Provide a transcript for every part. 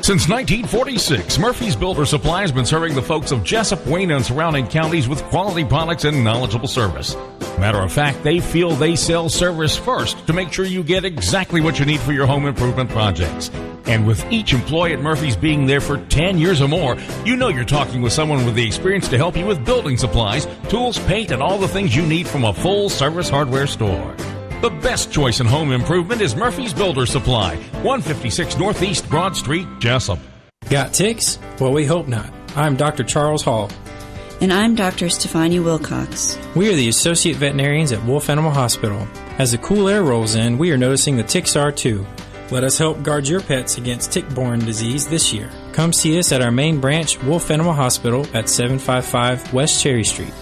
Since 1946, Murphy's Builder Supply has been serving the folks of Jessup, Wayne, and surrounding counties with quality products and knowledgeable service. Matter of fact, they feel they sell service first to make sure you get exactly what you need for your home improvement projects. And with each employee at Murphy's being there for 10 years or more, you know you're talking with someone with the experience to help you with building supplies, tools, paint, and all the things you need from a full-service hardware store. The best choice in home improvement is Murphy's Builder Supply, 156 Northeast Broad Street, Jessup. Got ticks? Well, we hope not. I'm Dr. Charles Hall. And I'm Dr. Stefania Wilcox. We are the associate veterinarians at Wolf Animal Hospital. As the cool air rolls in, we are noticing the ticks are too. Let us help guard your pets against tick-borne disease this year. Come see us at our main branch, Wolf Animal Hospital, at 755 West Cherry Street.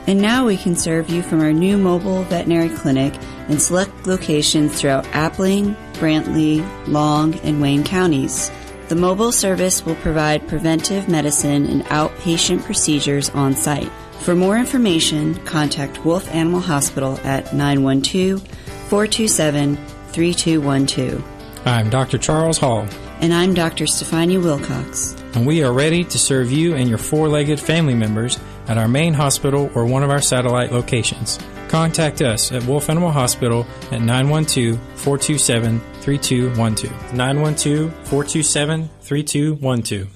And now we can serve you from our new mobile veterinary clinic in select locations throughout Appling, Brantley, Long, and Wayne counties. The mobile service will provide preventive medicine and outpatient procedures on site. For more information, contact Wolf Animal Hospital at 912-427-3212. I'm Dr. Charles Hall. And I'm Dr. Stefania Wilcox. And we are ready to serve you and your four-legged family members at our main hospital or one of our satellite locations. Contact us at Wolf Animal Hospital at 912-427-3212. 912-427-3212.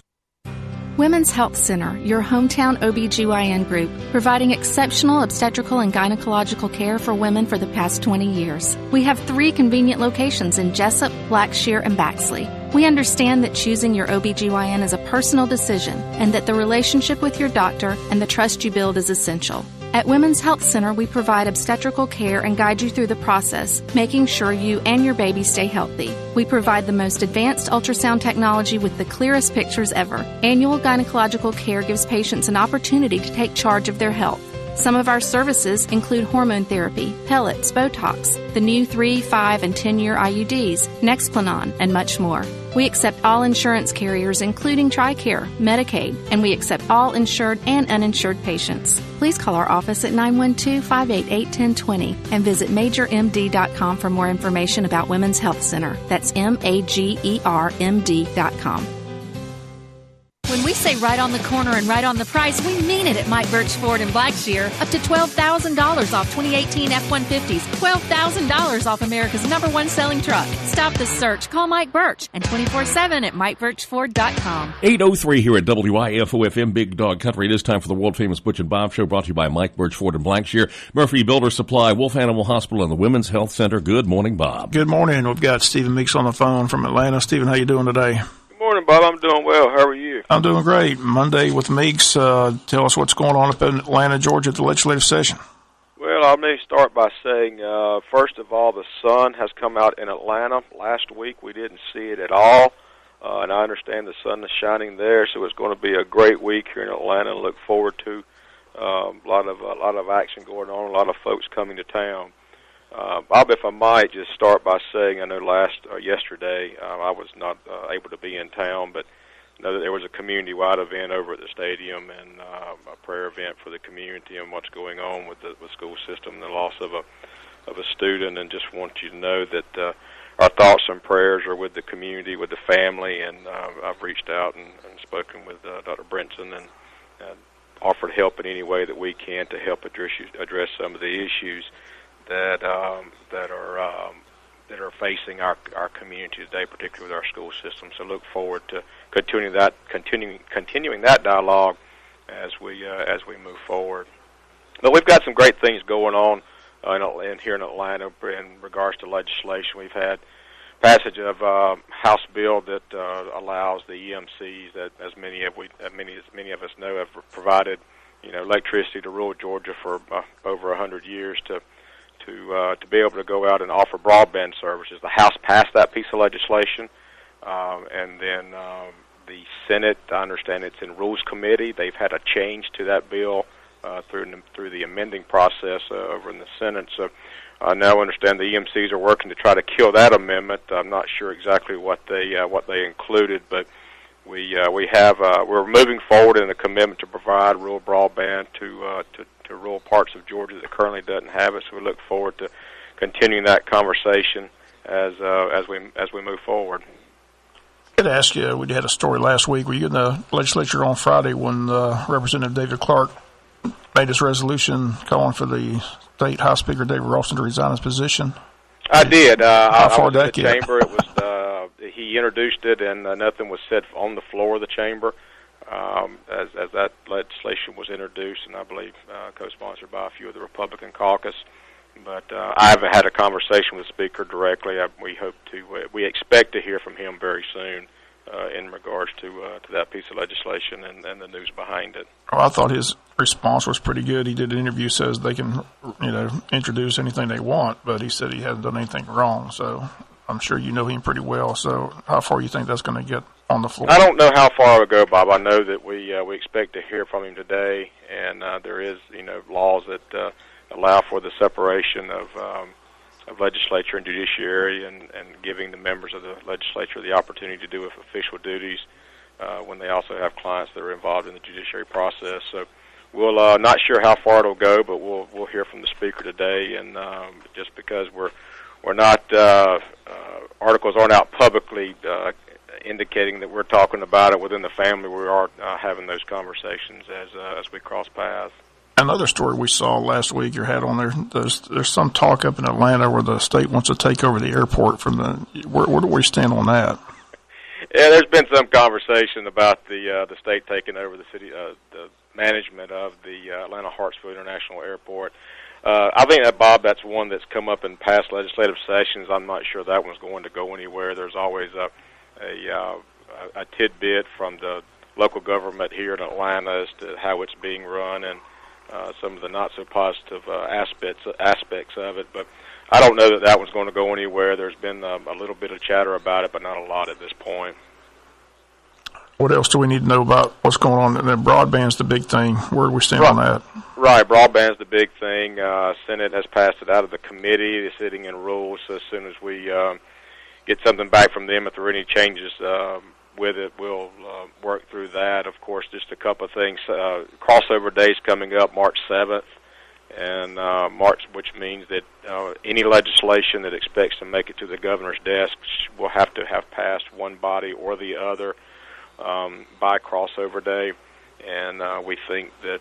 Women's Health Center, your hometown OBGYN group, providing exceptional obstetrical and gynecological care for women for the past 20 years. We have 3 convenient locations in Jessup, Blackshear, and Baxley. We understand that choosing your OBGYN is a personal decision and that the relationship with your doctor and the trust you build is essential. At Women's Health Center, we provide obstetrical care and guide you through the process, making sure you and your baby stay healthy. We provide the most advanced ultrasound technology with the clearest pictures ever. Annual gynecological care gives patients an opportunity to take charge of their health. Some of our services include hormone therapy, pellets, Botox, the new 3, 5, and 10-year IUDs, Nexplanon, and much more. We accept all insurance carriers, including TRICARE, Medicaid, and we accept all insured and uninsured patients. Please call our office at 912-588-1020 and visit MajorMD.com for more information about Women's Health Center. That's MAGERMD.com. When we say right on the corner and right on the price, we mean it at Mike Birch Ford in Blackshear. Up to $12,000 off 2018 F-150s. $12,000 off America's #1 selling truck. Stop the search. Call Mike Birch and 24/7 at MikeBirchFord.com. 8:03 here at WIFO-FM Big Dog Country. It is time for the world-famous Butch and Bob Show, brought to you by Mike Birch Ford in Blackshear, Murphy Builder Supply, Wolf Animal Hospital, and the Women's Health Center. Good morning, Bob. Good morning. We've got Stephen Meeks on the phone from Atlanta. Stephen, how you doing today? Good morning, Bob. I'm doing well. How are you? I'm doing great. Monday with Meeks. Tell us what's going on up in Atlanta, Georgia at the legislative session. Well, I may start by saying, first of all, the sun has come out in Atlanta. Last week we didn't see it at all, and I understand the sun is shining there, so it's going to be a great week here in Atlanta. And look forward to a lot of action going on, a lot of folks coming to town. Bob, if I might just start by saying, I know yesterday I was not able to be in town, but I know that there was a community-wide event over at the stadium and a prayer event for the community and what's going on with the school system and the loss of a student, and just want you to know that our thoughts and prayers are with the community, with the family, and I've reached out and spoken with Dr. Brinson and offered help in any way that we can to help address some of the issues that are facing our community today, particularly with our school system. So look forward to continuing that dialogue as we move forward. But we've got some great things going on here in Atlanta in regards to legislation. We've had passage of House bill that allows the EMCs that as many of us know have provided electricity to rural Georgia for over 100 years to be able to go out and offer broadband services. The House passed that piece of legislation, and then the Senate, I understand it's in Rules Committee. They've had a change to that bill through the amending process over in the Senate. So I now understand the EMCs are working to try to kill that amendment. I'm not sure exactly what they included, but we're moving forward in a commitment to provide rural broadband to rural parts of Georgia that currently doesn't have it. So we look forward to continuing that conversation as we move forward. I'd ask you, we had a story last week. Were you in the legislature on Friday when Representative David Clark made his resolution calling for the state House Speaker David Ralston to resign his position? I did. How far I was in the get? chamber. It was he introduced it, and nothing was said on the floor of the chamber as that legislation was introduced, and I believe co-sponsored by a few of the Republican caucus. But I haven't had a conversation with the Speaker directly. We expect to hear from him very soon in regards to that piece of legislation and the news behind it. Well, I thought his response was pretty good. He did an interview, says they can, introduce anything they want, but he said he hasn't done anything wrong. So I'm sure you know him pretty well. So how far do you think that's going to get on the floor? I don't know how far it'll go, Bob. I know that we expect to hear from him today, and there is laws that allow for the separation of legislature and judiciary, and giving the members of the legislature the opportunity to do official duties when they also have clients that are involved in the judiciary process. So we'll not sure how far it'll go, but we'll hear from the Speaker today. And just because we're not articles aren't out publicly indicating that we're talking about it within the family, we are having those conversations as we cross paths. Another story we saw last week, you had on there, there's some talk up in Atlanta where the state wants to take over the airport from where do we stand on that? Yeah, there's been some conversation about the state taking over the city, the management of the Atlanta Hartsfield International Airport. I think that, Bob, that's one that's come up in past legislative sessions. I'm not sure that one's going to go anywhere. There's always a tidbit from the local government here in Atlanta as to how it's being run, and some of the not so positive aspects of it. But I don't know that one's going to go anywhere. There's been a little bit of chatter about it, but not a lot at this point. What else do we need to know about what's going on? And then broadband's the big thing. Where do we stand on that? Right, broadband's the big thing. Senate has passed it out of the committee. They're sitting in rules. So as soon as we get something back from them, if there are any changes with it, we'll work through that. Of course, just a couple of things. Crossover Day's coming up March 7th, and which means that any legislation that expects to make it to the governor's desk will have to have passed one body or the other by Crossover Day. And we think that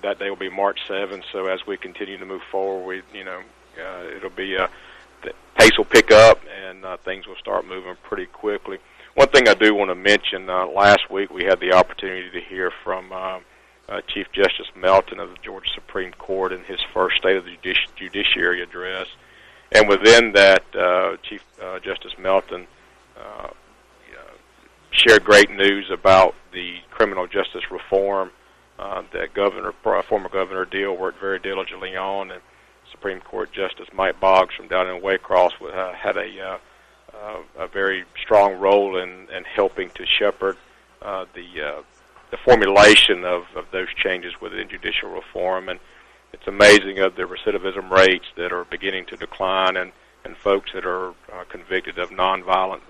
that day will be March 7th. So as we continue to move forward, it'll be the pace will pick up, and things will start moving pretty quickly. One thing I do want to mention, last week we had the opportunity to hear from Chief Justice Melton of the Georgia Supreme Court in his first State of the Judiciary address. And within that, Chief Justice Melton shared great news about the criminal justice reform that former Governor Deal worked very diligently on, and Supreme Court Justice Mike Boggs from down in Waycross had a very strong role in helping to shepherd the formulation of those changes within judicial reform. And it's amazing of the recidivism rates that are beginning to decline, and folks that are convicted of nonviolent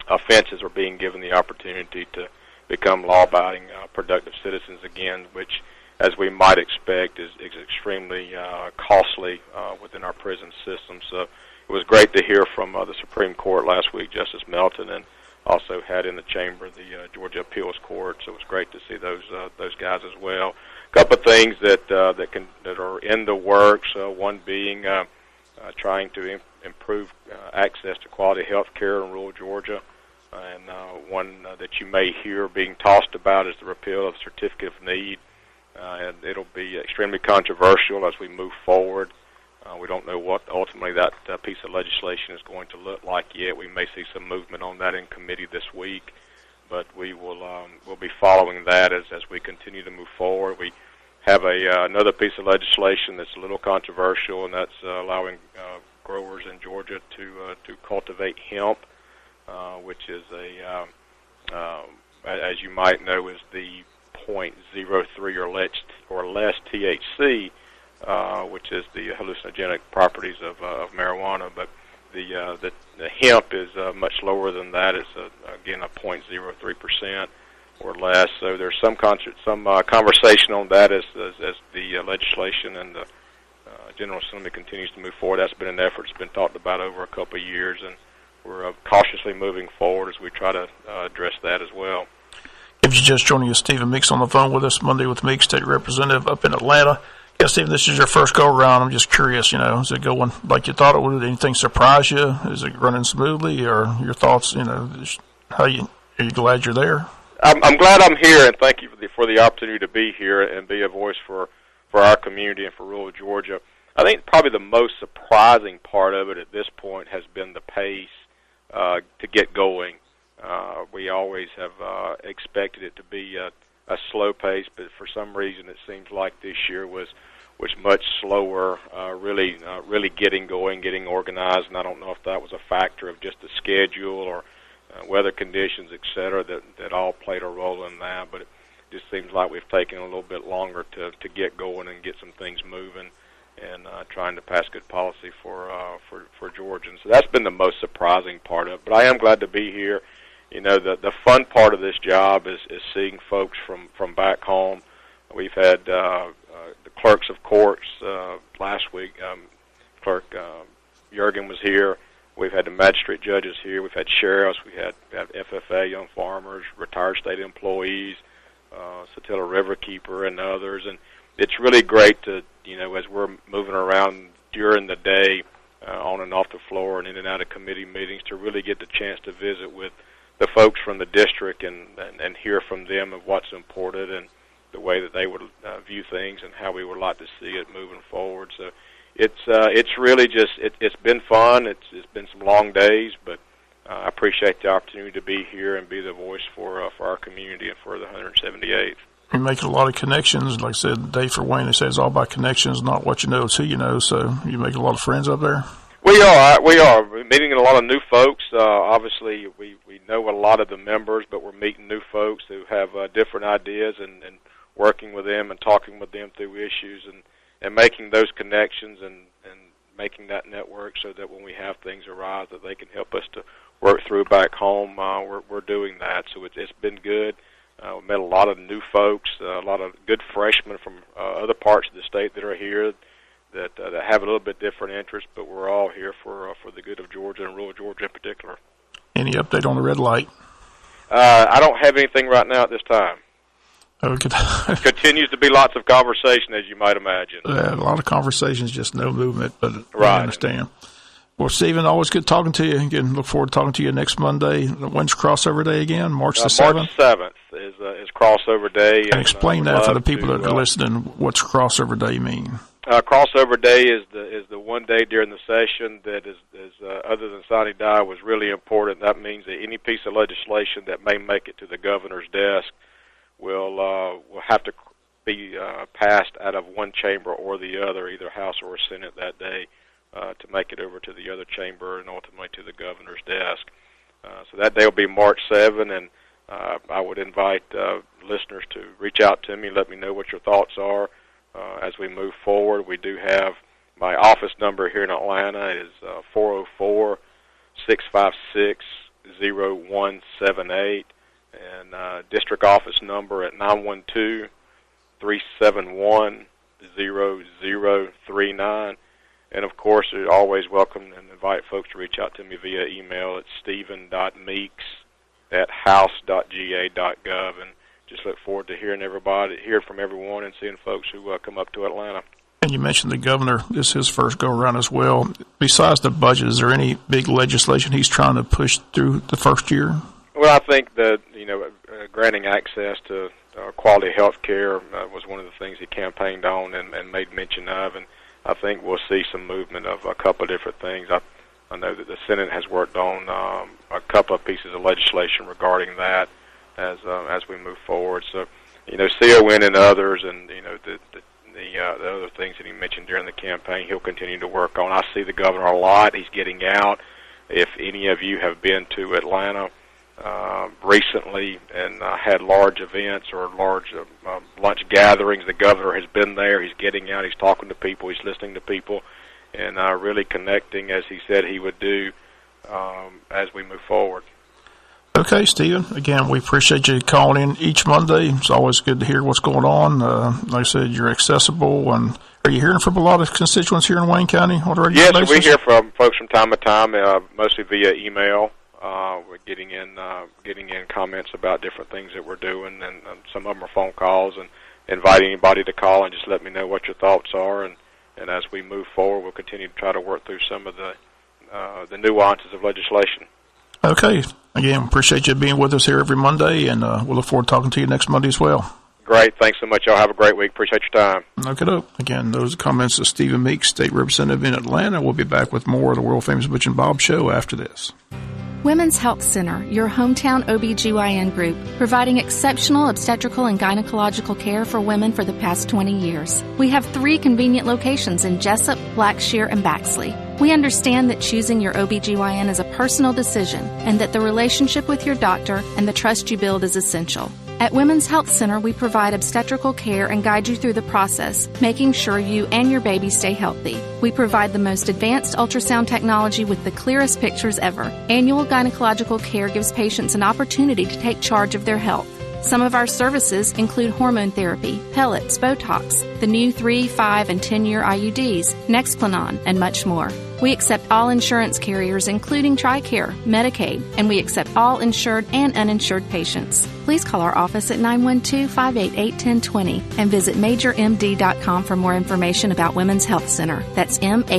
offenses are being given the opportunity to become law-abiding, productive citizens again, which, as we might expect, is extremely costly within our prison system. So it was great to hear from the Supreme Court last week, Justice Melton, and also had in the chamber the Georgia Appeals Court. So it was great to see those guys as well. A couple of things that are in the works. One being trying to improve access to quality health care in rural Georgia. And one that you may hear being tossed about is the repeal of the Certificate of Need. And it'll be extremely controversial as we move forward. We don't know what ultimately that piece of legislation is going to look like yet. We may see some movement on that in committee this week, but we'll be following that as we continue to move forward. We have another piece of legislation that's a little controversial, and that's allowing growers in Georgia to cultivate hemp, which is as you might know, is the 0.03 or less THC, which is the hallucinogenic properties of marijuana. But the hemp is much lower than that. It's again a 0.03% or less. So there's some conversation on that as the legislation and the General Assembly continues to move forward. That's been an effort that's been talked about over a couple of years, and we're cautiously moving forward as we try to address that as well. If you're just joining us, Stephen Meeks on the phone with us, Monday with Meeks, State Representative up in Atlanta. Yeah, Stephen, this is your first go-around. I'm just curious, is it going like you thought it would? Did anything surprise you? Is it running smoothly? Or your thoughts, are you glad you're there? I'm glad I'm here, and thank you for the opportunity to be here and be a voice for our community and for rural Georgia. I think probably the most surprising part of it at this point has been the pace to get going. We always have expected it to be a slow pace, but for some reason it seems like this year was much slower, really getting going, getting organized, and I don't know if that was a factor of just the schedule or weather conditions, et cetera, that all played a role in that, but it just seems like we've taken a little bit longer to get going and get some things moving and trying to pass good policy for Georgians. So that's been the most surprising part of it, but I am glad to be here. The fun part of this job is seeing folks from back home. We've had the clerks of courts last week. Clerk Jurgen was here. We've had the magistrate judges here. We've had sheriffs. We have FFA, young farmers, retired state employees, Satilla Riverkeeper, and others. And it's really great to, as we're moving around during the day on and off the floor and in and out of committee meetings, to really get the chance to visit with the folks from the district and hear from them of what's important and the way that they would view things and how we would like to see it moving forward. So it's really just it's been fun. It's been some long days, but I appreciate the opportunity to be here and be the voice for our community and for the 178th. You're making a lot of connections. Like I said, Dave for Wayne, they say it's all about connections, not what you know, it's who you know. So you make a lot of friends up there. We are. We're meeting a lot of new folks. Obviously, we know a lot of the members, but we're meeting new folks who have different ideas and working with them and talking with them through issues and making those connections and making that network so that when we have things arise that they can help us to work through back home. We're doing that, so it's been good. We met a lot of new folks, a lot of good freshmen from other parts of the state that are here that have a little bit different interests, but we're all here for the good of Georgia and rural Georgia in particular. Any update on the red light? I don't have anything right now at this time. Okay. Continues to be lots of conversation, as you might imagine. A lot of conversations, just no movement, but right. I understand. Well, Stephen, always good talking to you. Again, look forward to talking to you next Monday. When's crossover day again? March the 7th? March 7th is crossover day. And explain that for the people that are listening. What's crossover day mean? Crossover day is the one day during the session that is other than sine die, was really important. That means that any piece of legislation that may make it to the governor's desk will have to be passed out of one chamber or the other, either House or Senate that day, to make it over to the other chamber and ultimately to the governor's desk. So that day will be March 7, and I would invite listeners to reach out to me, let me know what your thoughts are as we move forward. We do have my office number here in Atlanta is 404-656-0178, and district office number at 912-371-0039. And, of course, you're always welcome and invite folks to reach out to me via email at stephen.meeks@house.ga.gov. And just look forward to hearing from everyone and seeing folks who come up to Atlanta. And you mentioned the governor. This is his first go-around as well. Besides the budget, is there any big legislation he's trying to push through the first year? Well, I think that, granting access to quality health care was one of the things he campaigned on and made mention of, and I think we'll see some movement of a couple of different things. I know that the Senate has worked on a couple of pieces of legislation regarding that as we move forward. So, CON and others, and the other things that he mentioned during the campaign, he'll continue to work on. I see the governor a lot. He's getting out. If any of you have been to Atlanta recently and had large events or large lunch gatherings, the governor has been there. He's getting out. He's talking to people. He's listening to people, and really connecting, as he said he would do, as we move forward. Okay, Stephen. Again, we appreciate you calling in each Monday. It's always good to hear what's going on. Like I said, you're accessible. And are you hearing from a lot of constituents here in Wayne County on a regular basis? Yes, we hear from folks from time to time, mostly via email. We're getting in comments about different things that we're doing, and some of them are phone calls, and invite anybody to call and just let me know what your thoughts are. And as we move forward, we'll continue to try to work through some of the nuances of legislation. Okay. Again, appreciate you being with us here every Monday, and we'll look forward to talking to you next Monday as well. Great. Thanks so much, y'all. Have a great week. Appreciate your time. Okay. Again, those are comments of Stephen Meeks, State Representative in Atlanta. We'll be back with more of the world-famous Butch and Bob Show after this. Women's Health Center, your hometown OBGYN group, providing exceptional obstetrical and gynecological care for women for the past 20 years. We have 3 convenient locations in Jessup, Blackshear, and Baxley. We understand that choosing your OBGYN is a personal decision and that the relationship with your doctor and the trust you build is essential. At Women's Health Center, we provide obstetrical care and guide you through the process, making sure you and your baby stay healthy. We provide the most advanced ultrasound technology with the clearest pictures ever. Annual gynecological care gives patients an opportunity to take charge of their health. Some of our services include hormone therapy, pellets, Botox, the new 3, 5, and 10-year IUDs, Nexplanon, and much more. We accept all insurance carriers, including TRICARE, Medicaid, and we accept all insured and uninsured patients. Please call our office at 912-588-1020 and visit MajorMD.com for more information about Women's Health Center. That's MAGERMD.com.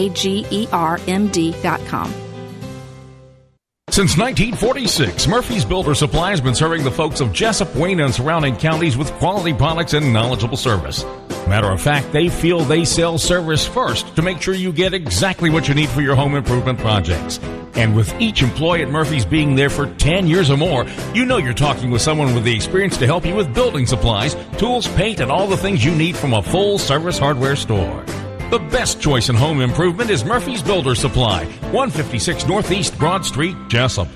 Since 1946, Murphy's Builder Supply has been serving the folks of Jessup, Wayne, and surrounding counties with quality products and knowledgeable service. Matter of fact, they feel they sell service first to make sure you get exactly what you need for your home improvement projects. And with each employee at Murphy's being there for 10 years or more, you know you're talking with someone with the experience to help you with building supplies, tools, paint, and all the things you need from a full-service hardware store. The best choice in home improvement is Murphy's Builder Supply, 156 Northeast Broad Street, Jessup.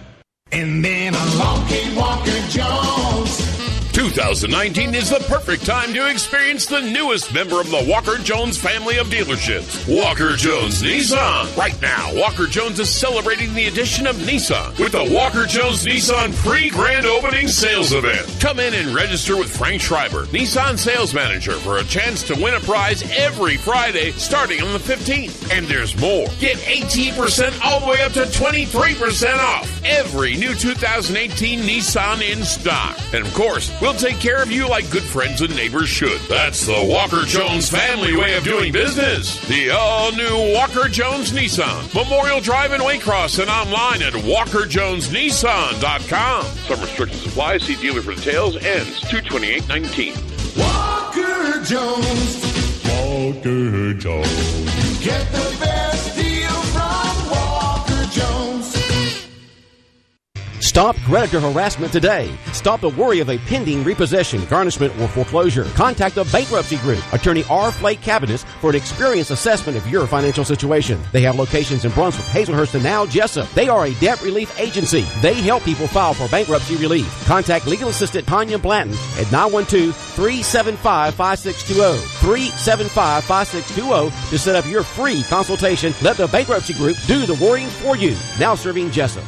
And then along came Walker Jones. 2019 is the perfect time to experience the newest member of the Walker Jones family of dealerships, Walker Jones Nissan. Right now, Walker Jones is celebrating the addition of Nissan with the Walker Jones Nissan pre-grand opening sales event. Come in and register with Frank Schreiber, Nissan sales manager, for a chance to win a prize every Friday starting on the 15th. And there's more. Get 18% all the way up to 23% off every new 2018 Nissan in stock. And of course, we'll take care of you like good friends and neighbors should. That's the Walker Jones family way of doing business. The all-new Walker Jones Nissan. Memorial Drive in Waycross and online at walkerjonesnissan.com. Some restrictions apply. See dealer for details. Ends 2/28/19. Walker Jones. Walker Jones. Get the best deal from Walker Jones. Stop creditor harassment today. Stop the worry of a pending repossession, garnishment, or foreclosure. Contact the Bankruptcy Group, Attorney R. Flake Cabinet, for an experienced assessment of your financial situation. They have locations in Brunswick, Hazelhurst, and now Jessup. They are a debt relief agency. They help people file for bankruptcy relief. Contact legal assistant Tanya Blanton at 912-375-5620. 375-5620 to set up your free consultation. Let the Bankruptcy Group do the worrying for you. Now serving Jessup.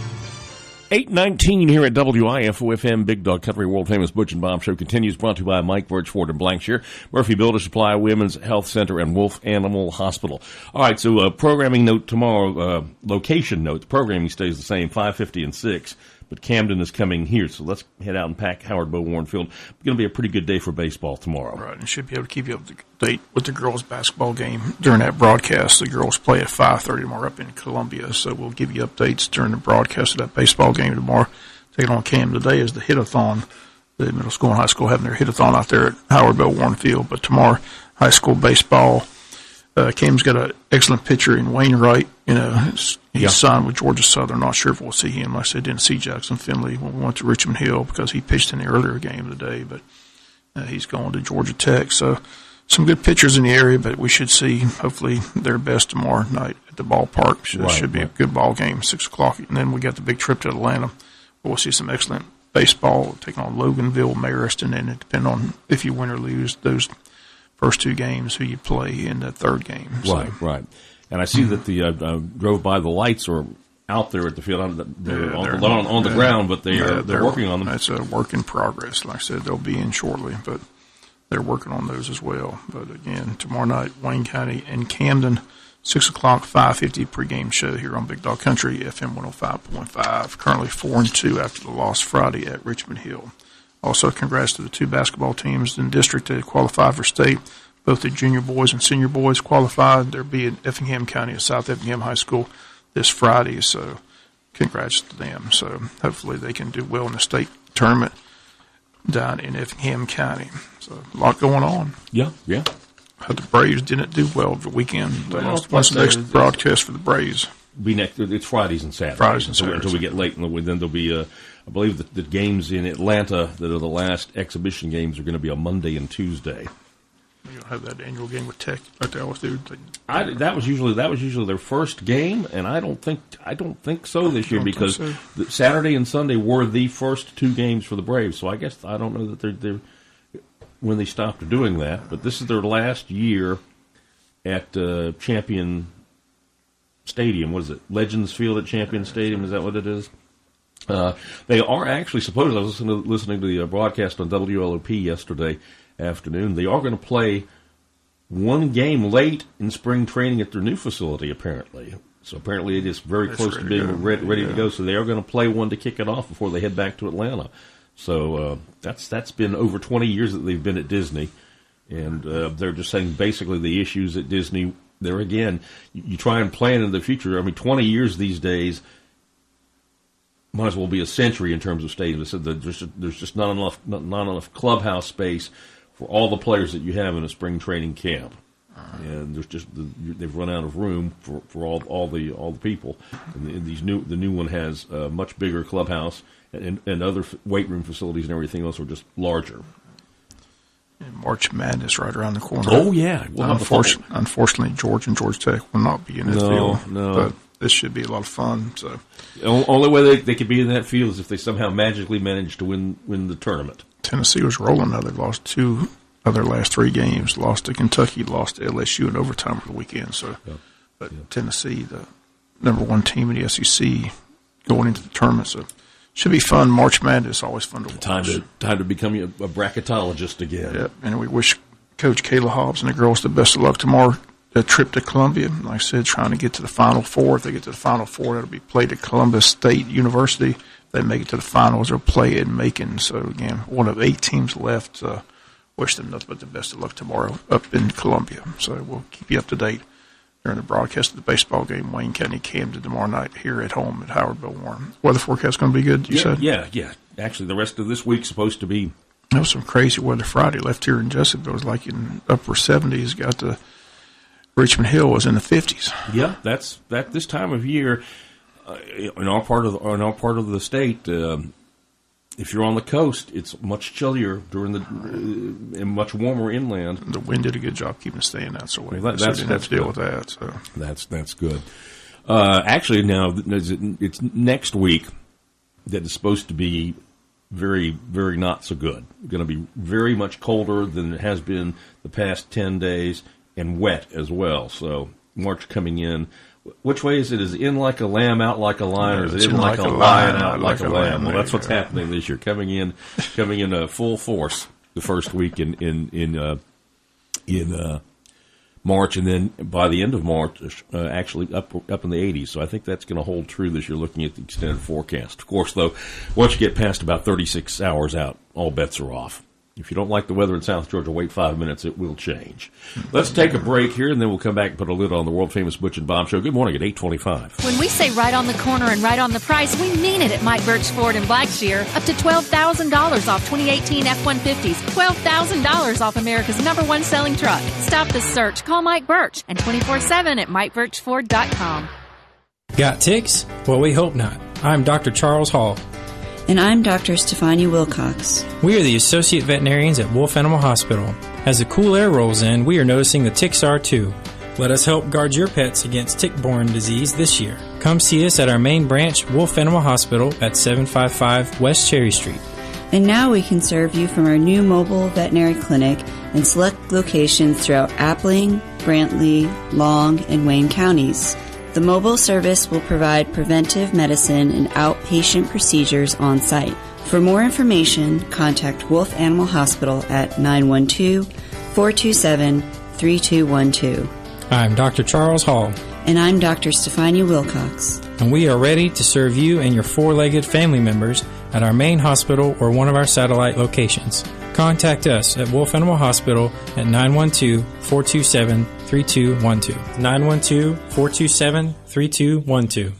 8:19 here at WIFO-FM, Big Dog Country, world-famous Butch and Bob Show continues, brought to you by Mike Birchford and Blackshear, Murphy Builder Supply, Women's Health Center, and Wolf Animal Hospital. All right, so programming note tomorrow, location note, the programming stays the same, 5:50 and 6, but Camden is coming here, so let's head out and pack Howard Bo Warren Field. It's going to be a pretty good day for baseball tomorrow. Right, and should be able to keep you up to date with the girls' basketball game during that broadcast. The girls play at 5:30 tomorrow up in Columbia, so we'll give you updates during the broadcast of that baseball game tomorrow. Taking on Cam today is the hit-a-thon. The middle school and high school having their hit-a-thon out there at Howard Bo Warren Field, but tomorrow, high school baseball. Cam's got an excellent pitcher in Wainwright. You know, he's signed with Georgia Southern. Not sure if we'll see him. Like I said, didn't see Jackson Finley when we went to Richmond Hill because he pitched in the earlier game of the day, but he's going to Georgia Tech. So some good pitchers in the area, but we should see, hopefully, their best tomorrow night at the ballpark. Should be a good ball game, 6 o'clock. And then we got the big trip to Atlanta. We'll see some excellent baseball, taking on Loganville, Marist, and then it depends on if you win or lose those first 2 games, who you play in the third game. Right. And I see that the drove by the lights are out there at the field. They're on the ground, but they're working on them. That's a work in progress. Like I said, they'll be in shortly, but they're working on those as well. But again, tomorrow night, Wayne County and Camden, 6 o'clock, 5:50 pregame show here on Big Dog Country, FM 105.5. Currently 4-2 after the loss Friday at Richmond Hill. Also, congrats to the 2 basketball teams in the district that qualified for state. Both the junior boys and senior boys qualified. They'll be in Effingham County at South Effingham High School this Friday, so congrats to them. So hopefully they can do well in the state tournament down in Effingham County. So a lot going on. Yeah. The Braves didn't do well over the weekend. They lost the next broadcast for the Braves. It's Fridays and Saturdays. Until we get late in the week. Then there'll be, I believe, the games in Atlanta that are the last exhibition games are going to be on Monday and Tuesday. You don't have that annual game with Tech like they always do. That was usually their first game, and I don't think so this year because Saturday and Sunday were the first 2 games for the Braves. So I guess I don't know that they're when they stopped doing that, but this is their last year at Champion Stadium. What is it? Legends Field at Champion Stadium? Is that what it is? They are actually supposed. I was listening to the broadcast on WLOP yesterday afternoon. They are going to play one game late in spring training at their new facility, apparently. So apparently it is very close to being ready to go. So they are going to play one to kick it off before they head back to Atlanta. So that's been over 20 years that they've been at Disney. And they're just saying basically the issues at Disney, there again, you try and plan in the future. I mean, 20 years these days might as well be a century in terms of stadiums. They said that there's just not enough clubhouse space for all the players that you have in a spring training camp, and there's just they've run out of room for all the people. And the new one has a much bigger clubhouse and other weight room facilities and everything else are just larger. And March Madness right around the corner. Oh yeah, unfortunately, Georgia and Georgia Tech will not be in that field. No. But this should be a lot of fun. So the only way they could be in that field is if they somehow magically manage to win the tournament. Tennessee was rolling. Now they've lost 2 of their last 3 games. Lost to Kentucky, lost to LSU in overtime for the weekend. So, Tennessee, the number 1 team in the SEC, going into the tournament. So should be fun. March Madness always fun to watch. Time to become a bracketologist again. Yep. And we wish Coach Kayla Hobbs and the girls the best of luck tomorrow. The trip to Columbia, like I said, trying to get to the Final Four. If they get to the Final Four, that'll be played at Columbus State University. If they make it to the finals, they'll play in Macon. So, again, one of 8 teams left. Wish them nothing but the best of luck tomorrow up in Columbia. So we'll keep you up to date during the broadcast of the baseball game, Wayne County, Camden, tomorrow night here at home at Howard Bill Warren. Weather forecast going to be good, you said? Yeah. Actually, the rest of this week's supposed to be. There was some crazy weather Friday. Left here in Jessup, it was like in upper 70s. Got to Richmond Hill was in the 50s. Yeah, that's this time of year in our part of the state. If you're on the coast, it's much chillier and much warmer inland. The wind did a good job keeping the staying out, so we didn't have to deal with that. So that's good. Actually, now it's next week that is supposed to be very, very not so good. Going to be very much colder than it has been the past 10 days, and wet as well. So March coming in. Which way is it? Is it in like a lamb, out like a lion, or is it in like a lion, out like a lamb? Well, that's what's happening this year. Coming in full force the first week in March, and then by the end of March, actually up in the 80s. So I think that's going to hold true this year, looking at the extended forecast. Of course, though, once you get past about 36 hours out, all bets are off. If you don't like the weather in South Georgia, wait 5 minutes. It will change. Let's take a break here, and then we'll come back and put a lid on the world-famous Butch and Bob Show. Good morning at 8:25. When we say right on the corner and right on the price, we mean it at Mike Birch Ford in Blackshear. Up to $12,000 off 2018 F-150s. $12,000 off America's #1 selling truck. Stop the search. Call Mike Birch and 24/7 at MikeBirchFord.com. Got ticks? Well, we hope not. I'm Dr. Charles Hall. And I'm Dr. Stefania Wilcox. We are the associate veterinarians at Wolf Animal Hospital. As the cool air rolls in, we are noticing the ticks are too. Let us help guard your pets against tick-borne disease this year. Come see us at our main branch, Wolf Animal Hospital, at 755 West Cherry Street. And now we can serve you from our new mobile veterinary clinic in select locations throughout Appling, Brantley, Long, and Wayne counties. The mobile service will provide preventive medicine and outpatient procedures on site. For more information, contact Wolf Animal Hospital at 912-427-3212. I'm Dr. Charles Hall. And I'm Dr. Stefania Wilcox. And we are ready to serve you and your four-legged family members at our main hospital or one of our satellite locations. Contact us at Wolf Animal Hospital at 912-427-3212. 912-427-3212.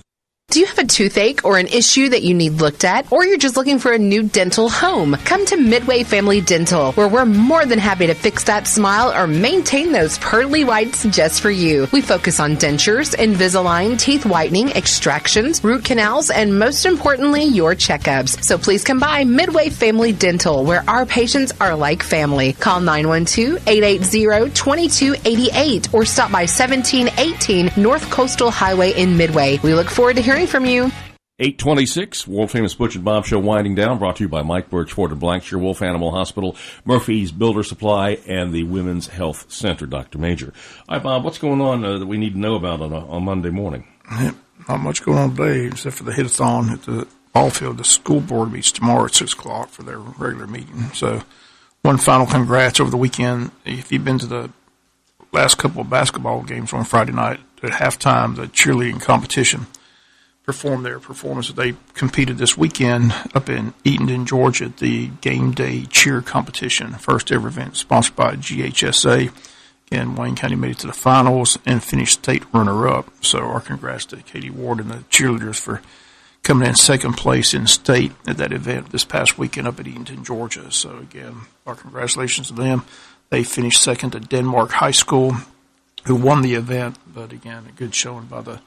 Do you have a toothache or an issue that you need looked at, or you're just looking for a new dental home? Come to Midway Family Dental, where we're more than happy to fix that smile or maintain those pearly whites just for you. We focus on dentures, Invisalign, teeth whitening, extractions, root canals, and most importantly, your checkups. So please come by Midway Family Dental, where our patients are like family. Call 912-880-2288 or stop by 1718 North Coastal Highway in Midway. We look forward to hearing from you. 826, world famous Butch and Bob Show winding down, brought to you by Mike Birch, Ford and Blankshire, Wolf Animal Hospital, Murphy's Builder Supply, and the Women's Health Center. Dr. Major. Hi, Bob. What's going on that we need to know about on Monday morning? Not much going on today, except for the hit-a-thon at the ball field. The school board meets tomorrow at 6 o'clock for their regular meeting. So one final congrats over the weekend. If you've been to the last couple of basketball games on Friday night, at halftime, the cheerleading competition performed their performance. They competed this weekend up in Eatonton, Georgia at the Game Day Cheer Competition, first ever event sponsored by GHSA. Again, Wayne County made it to the finals and finished state runner-up. So our congrats to Katie Ward and the cheerleaders for coming in second place in state at that event this past weekend up at Eatonton, Georgia. So again, our congratulations to them. They finished second to Denmark High School, who won the event, but again, a good showing by the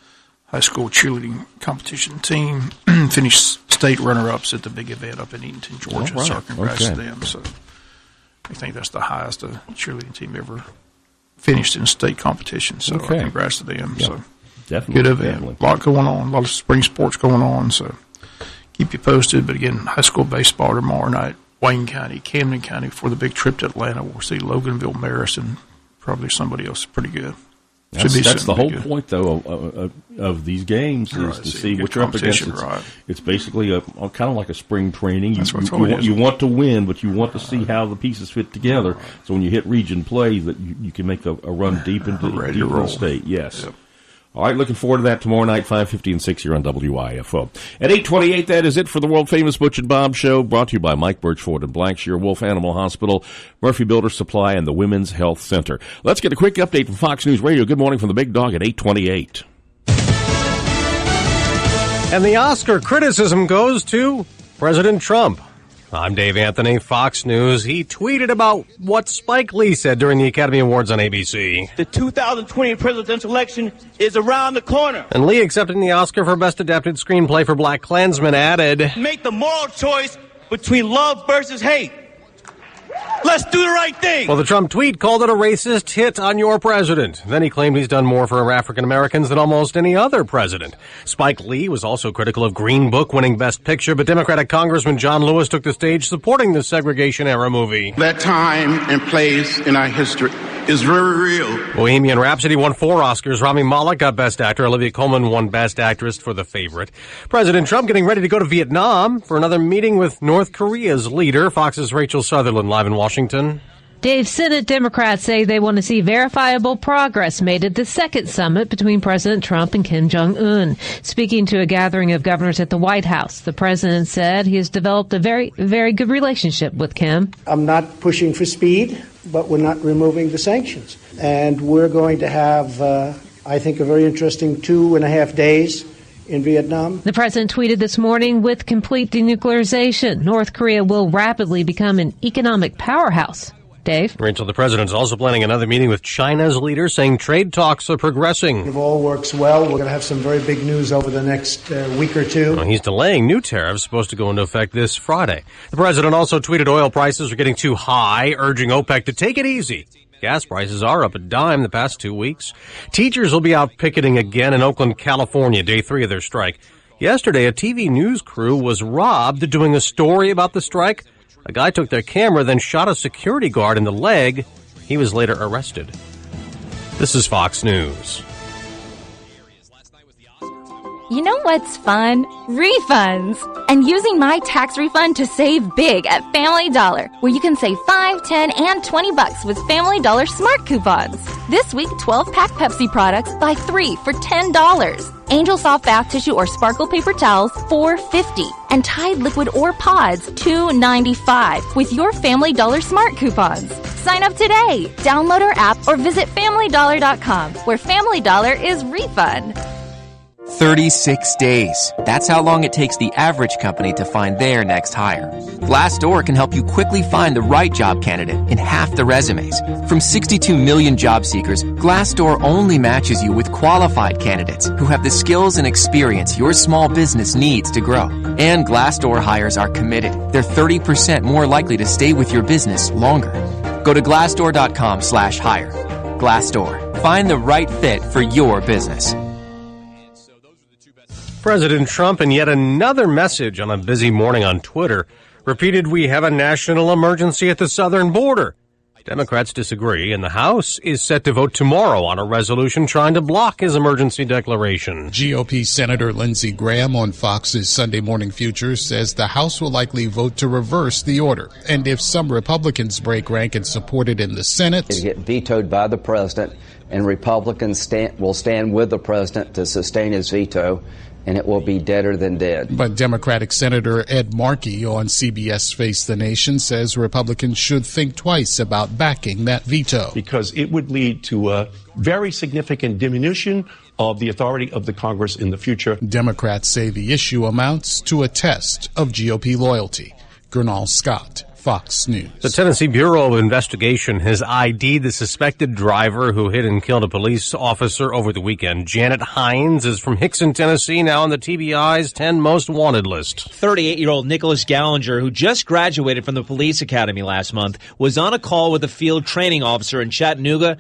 high school cheerleading competition team. Finished state runner-ups at the big event up in Eatonton, Georgia. Right. So our congrats to them. So I think that's the highest a cheerleading team ever finished in state competition. So our congrats to them. Yep. So definitely, good event. Definitely. A lot going on. A lot of spring sports going on. So keep you posted. But again, high school baseball tomorrow night. Wayne County, Camden County for the big trip to Atlanta. We'll see Loganville, Marist, and probably somebody else pretty good. That's the whole point, though, of these games is to see what you're up against. It's basically kind of like a spring training. You want to win, but you want to see how the pieces fit together. So when you hit region play, that you can make a run deep into the state. Yes. Yep. All right, looking forward to that tomorrow night, 5:50 and 6 here on WIFO. At 8:28, that is it for the world-famous Butch and Bob Show, brought to you by Mike Birch, Ford and Blankshire, Wolf Animal Hospital, Murphy Builder Supply, and the Women's Health Center. Let's get a quick update from Fox News Radio. Good morning from the Big Dog at 8:28. And the Oscar criticism goes to President Trump. I'm Dave Anthony, Fox News. He tweeted about what Spike Lee said during the Academy Awards on ABC. The 2020 presidential election is around the corner. And Lee, accepting the Oscar for Best Adapted Screenplay for Black Klansman, added, Make the moral choice between love versus hate. Let's do the right thing. Well, the Trump tweet called it a racist hit on your president. Then he claimed he's done more for African Americans than almost any other president. Spike Lee was also critical of Green Book winning Best Picture, but Democratic Congressman John Lewis took the stage supporting the segregation-era movie. That time and place in our history is very real. Bohemian Rhapsody won 4 Oscars. Rami Malek got Best Actor. Olivia Colman won Best Actress for The Favorite. President Trump getting ready to go to Vietnam for another meeting with North Korea's leader. Fox's Rachel Sutherland live in Washington. Dave, Senate Democrats say they want to see verifiable progress made at the second summit between President Trump and Kim Jong-un. Speaking to a gathering of governors at the White House, the president said he has developed a very, very good relationship with Kim. I'm not pushing for speed, but we're not removing the sanctions. And we're going to have, I think, a very interesting 2.5 days in Vietnam. The president tweeted this morning, with complete denuclearization, North Korea will rapidly become an economic powerhouse. Dave? Rachel, the president's also planning another meeting with China's leader, saying trade talks are progressing. If all works well, we're going to have some very big news over the next week or two. Well, he's delaying new tariffs supposed to go into effect this Friday. The president also tweeted oil prices are getting too high, urging OPEC to take it easy. Gas prices are up a dime the past 2 weeks. Teachers will be out picketing again in Oakland, California, day 3 of their strike. Yesterday, a TV news crew was robbed doing a story about the strike. A guy took their camera, then shot a security guard in the leg. He was later arrested. This is Fox News. You know what's fun? Refunds! And using my tax refund to save big at Family Dollar, where you can save $5, $10, and $20 with Family Dollar Smart Coupons. This week, 12-pack Pepsi products, buy 3 for $10. Angel Soft Bath Tissue or Sparkle Paper Towels, $4.50. And Tide Liquid or Pods, $2.95 with your Family Dollar Smart Coupons. Sign up today. Download our app or visit FamilyDollar.com, where Family Dollar is refund. 36 days. That's how long it takes the average company to find their next hire. Glassdoor can help you quickly find the right job candidate in half the resumes. From 62 million job seekers, Glassdoor only matches you with qualified candidates who have the skills and experience your small business needs to grow. And Glassdoor hires are committed. They're 30% more likely to stay with your business longer. Go to glassdoor.com/hire. Glassdoor. Find the right fit for your business. President Trump, in yet another message on a busy morning on Twitter, repeated we have a national emergency at the southern border. Democrats disagree, and the House is set to vote tomorrow on a resolution trying to block his emergency declaration. GOP Senator Lindsey Graham on Fox's Sunday Morning Futures says the House will likely vote to reverse the order. And if some Republicans break rank and support it in the Senate, it'll get vetoed by the president, and Republicans will stand with the president to sustain his veto, and it will be deader than dead. But Democratic Senator Ed Markey on CBS Face the Nation says Republicans should think twice about backing that veto. Because it would lead to a very significant diminution of the authority of the Congress in the future. Democrats say the issue amounts to a test of GOP loyalty. Gernal Scott, Fox News. The Tennessee Bureau of Investigation has ID'd the suspected driver who hit and killed a police officer over the weekend. Janet Hines is from Hickson, Tennessee, now on the TBI's 10 Most Wanted list. 38-year-old Nicholas Gallinger, who just graduated from the police academy last month, was on a call with a field training officer in Chattanooga